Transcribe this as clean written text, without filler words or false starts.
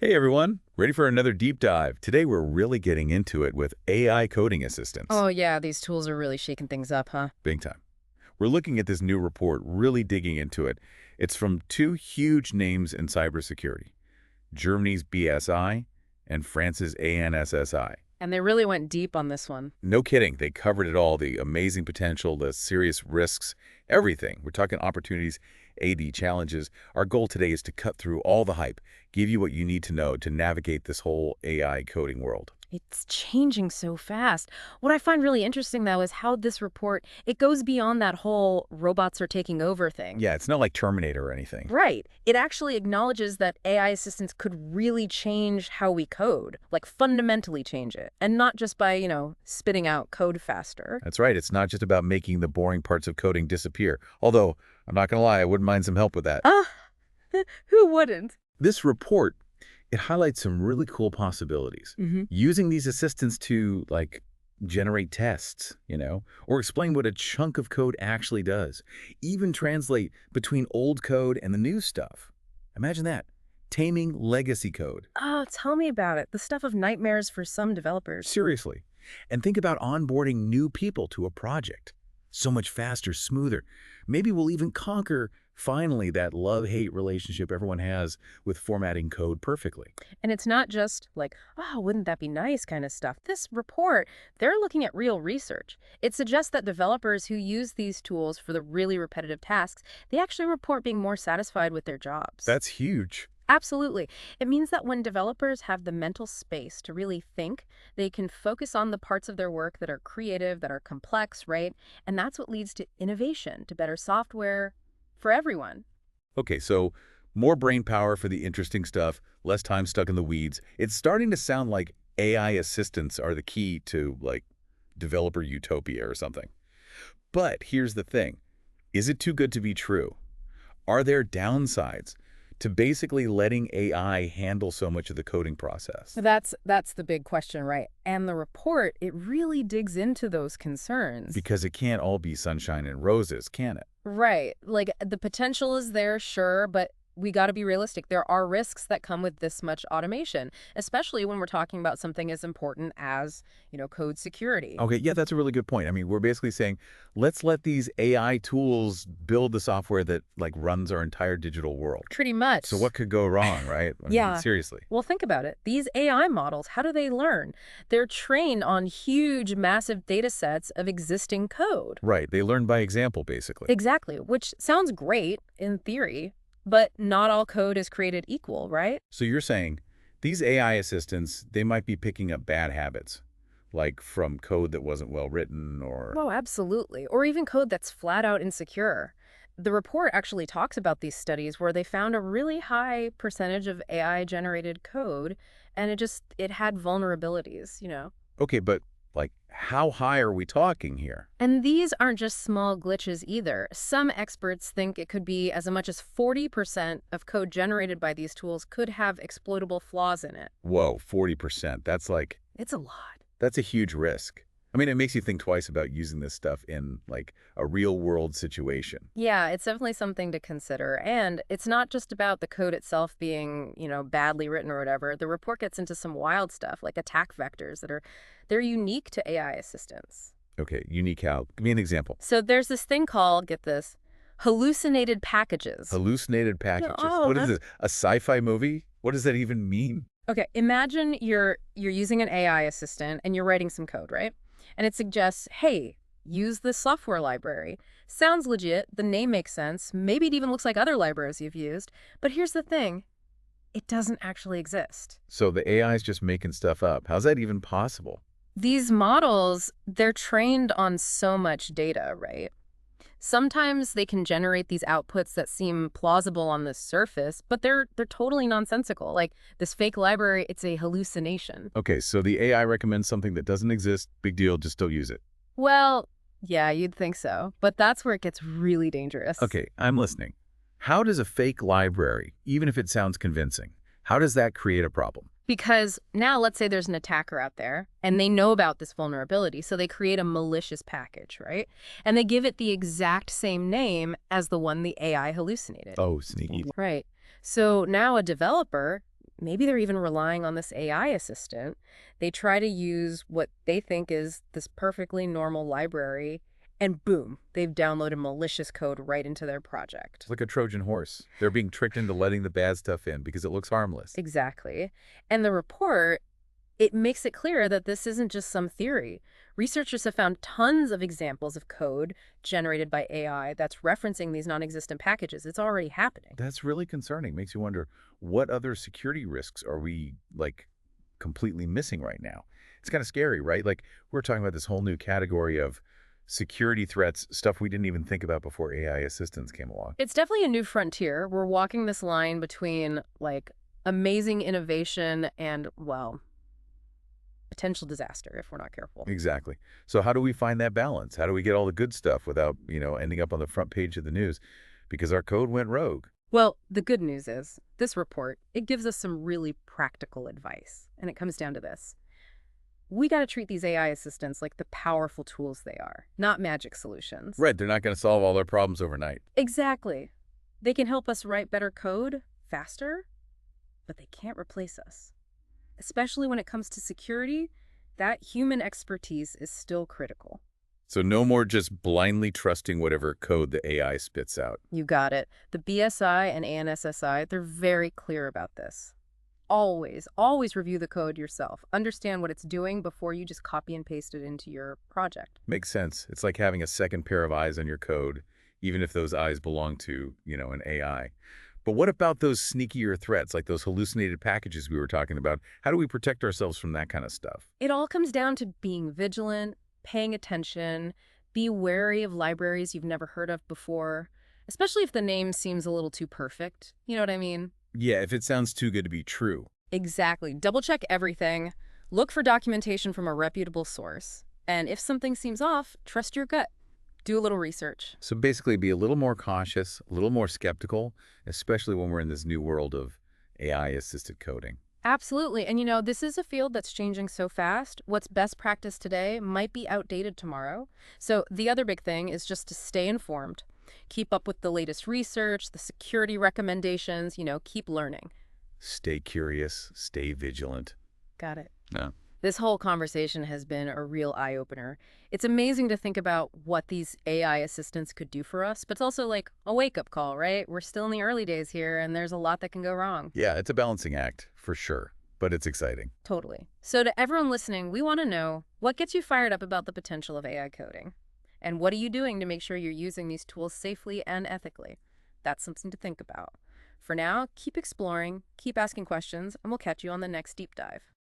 Hey everyone, ready for another deep dive? Today we're really getting into it with AI coding assistants. Oh yeah, these tools are really shaking things up, huh? Big time. We're looking at this new report, really digging into it. It's from two huge names in cybersecurity, Germany's BSI and France's ANSSI. And they really went deep on this one. No kidding, they covered it all, the amazing potential, the serious risks, everything. We're talking opportunities, AD challenges. Our goal today is to cut through all the hype, give you what you need to know to navigate this whole AI coding world. It's changing so fast. What I find really interesting, though, is how this report, it goes beyond that whole robots are taking over thing. Yeah, it's not like Terminator or anything. Right. It actually acknowledges that AI assistants could really change how we code, like fundamentally change it, and not just by, spitting out code faster. That's right. It's not just about making the boring parts of coding disappear. Although, I'm not going to lie, I wouldn't mind some help with that. Ah, who wouldn't? This report, it highlights some really cool possibilities. Using these assistants to, generate tests, or explain what a chunk of code actually does. Even translate between old code and the new stuff. Imagine that. Taming legacy code. Oh, tell me about it. The stuff of nightmares for some developers. Seriously. And think about onboarding new people to a project. So much faster, smoother. Maybe we'll even conquer, finally, that love-hate relationship everyone has with formatting code perfectly. And it's not just like, oh, wouldn't that be nice kind of stuff. This report, they're looking at real research. It suggests that developers who use these tools for the really repetitive tasks, they actually report being more satisfied with their jobs. That's huge. Absolutely. It means that when developers have the mental space to really think, they can focus on the parts of their work that are creative, that are complex, right? And that's what leads to innovation, to better software for everyone. Okay, so more brain power for the interesting stuff, less time stuck in the weeds. It's starting to sound like AI assistants are the key to, developer utopia or something. But here's the thing. Is it too good to be true? Are there downsides to basically letting AI handle so much of the coding process? That's the big question, right? And the report, it really digs into those concerns. Because it can't all be sunshine and roses, can it? Right. Like the potential is there, sure, but we got to be realistic. There are risks that come with this much automation, especially when we're talking about something as important as, code security. Okay, yeah, that's a really good point. I mean, we're basically saying, let's let these AI tools build the software that, runs our entire digital world. Pretty much. So what could go wrong, right? I mean, Yeah. seriously. Well, think about it. These AI models, how do they learn? They're trained on huge, massive data sets of existing code. Right, they learn by example, basically. Exactly, which sounds great in theory, but not all code is created equal, right? So you're saying these AI assistants, they might be picking up bad habits, like from code that wasn't well written or... Oh, absolutely. Or even code that's flat out insecure. The report actually talks about these studies where they found a really high percentage of AI-generated code, and it had vulnerabilities. Okay, but, how high are we talking here? And these aren't just small glitches either. Some experts think it could be as much as 40% of code generated by these tools could have exploitable flaws in it. Whoa, 40%. It's a lot. That's a huge risk. I mean, it makes you think twice about using this stuff in, a real-world situation. Yeah, it's definitely something to consider. And it's not just about the code itself being, badly written or whatever. The report gets into some wild stuff, like attack vectors they're unique to AI assistants. Okay, unique how? Give me an example. So there's this thing called, get this, hallucinated packages. Hallucinated packages. Oh, What is this, a sci-fi movie? What does that even mean? Okay, imagine you're using an AI assistant and you're writing some code, right? And it suggests, hey, use this software library. Sounds legit, the name makes sense, maybe it even looks like other libraries you've used. But here's the thing, it doesn't actually exist. So the AI is just making stuff up. How's that even possible? These models, they're trained on so much data, right? Sometimes they can generate these outputs that seem plausible on the surface, but they're totally nonsensical. Like this fake library, it's a hallucination. Okay, so the AI recommends something that doesn't exist. Big deal, just don't use it. Well, yeah, you'd think so. But that's where it gets really dangerous. Okay, I'm listening. How does a fake library, even if it sounds convincing, how does that create a problem? Because now let's say there's an attacker out there and they know about this vulnerability, so they create a malicious package, right? And they give it the exact same name as the one the AI hallucinated. Oh, sneaky. Right. So now a developer, maybe they're even relying on this AI assistant. They try to use what they think is this perfectly normal library, and boom, they've downloaded malicious code right into their It's project. like a Trojan horse. They're being tricked into letting the bad stuff in because it looks harmless. Exactly. And the report, it makes it clear that this isn't just some theory. Researchers have found tons of examples of code generated by AI that's referencing these non-existent packages. It's already happening. That's really concerning. Makes you wonder, what other security risks are we, like, completely missing right now? It's kind of scary, right? Like, we're talking about this whole new category of security threats, stuff we didn't even think about before AI assistants came along. It's definitely a new frontier. We're walking this line between, like, amazing innovation and, well, potential disaster if we're not careful. Exactly. So how do we find that balance? How do we get all the good stuff without, ending up on the front page of the news because our code went rogue? Well, the good news is, this report, it gives us some really practical advice. And it comes down to this. We got to treat these AI assistants like the powerful tools they are, not magic solutions. Right, they're not going to solve all our problems overnight. Exactly. They can help us write better code faster, but they can't replace us. Especially when it comes to security, that human expertise is still critical. So no more just blindly trusting whatever code the AI spits out. You got it. The BSI and ANSSI, they're very clear about this. Always review the code yourself. Understand what it's doing before you just copy and paste it into your project. Makes sense. It's like having a second pair of eyes on your code, even if those eyes belong to, an AI. But what about those sneakier threats, like those hallucinated packages we were talking about? How do we protect ourselves from that kind of stuff? It all comes down to being vigilant, paying attention, be wary of libraries you've never heard of before, especially if the name seems a little too perfect. You know what I mean? Yeah, if it sounds too good to be true. Exactly. Double check everything. Look for documentation from a reputable source. And if something seems off, trust your gut. Do a little research. So basically be a little more cautious, a little more skeptical, especially when we're in this new world of AI-assisted coding. Absolutely. And this is a field that's changing so fast. What's best practice today might be outdated tomorrow. So the other big thing is just to stay informed. Keep up with the latest research, the security recommendations, keep learning. Stay curious, stay vigilant. Got it. Yeah. This whole conversation has been a real eye-opener. It's amazing to think about what these AI assistants could do for us, but it's also like a wake-up call, right? We're still in the early days here, and there's a lot that can go wrong. Yeah, it's a balancing act, for sure, but it's exciting. Totally. So to everyone listening, we want to know, what gets you fired up about the potential of AI coding? And what are you doing to make sure you're using these tools safely and ethically? That's something to think about. For now, keep exploring, keep asking questions, and we'll catch you on the next deep dive.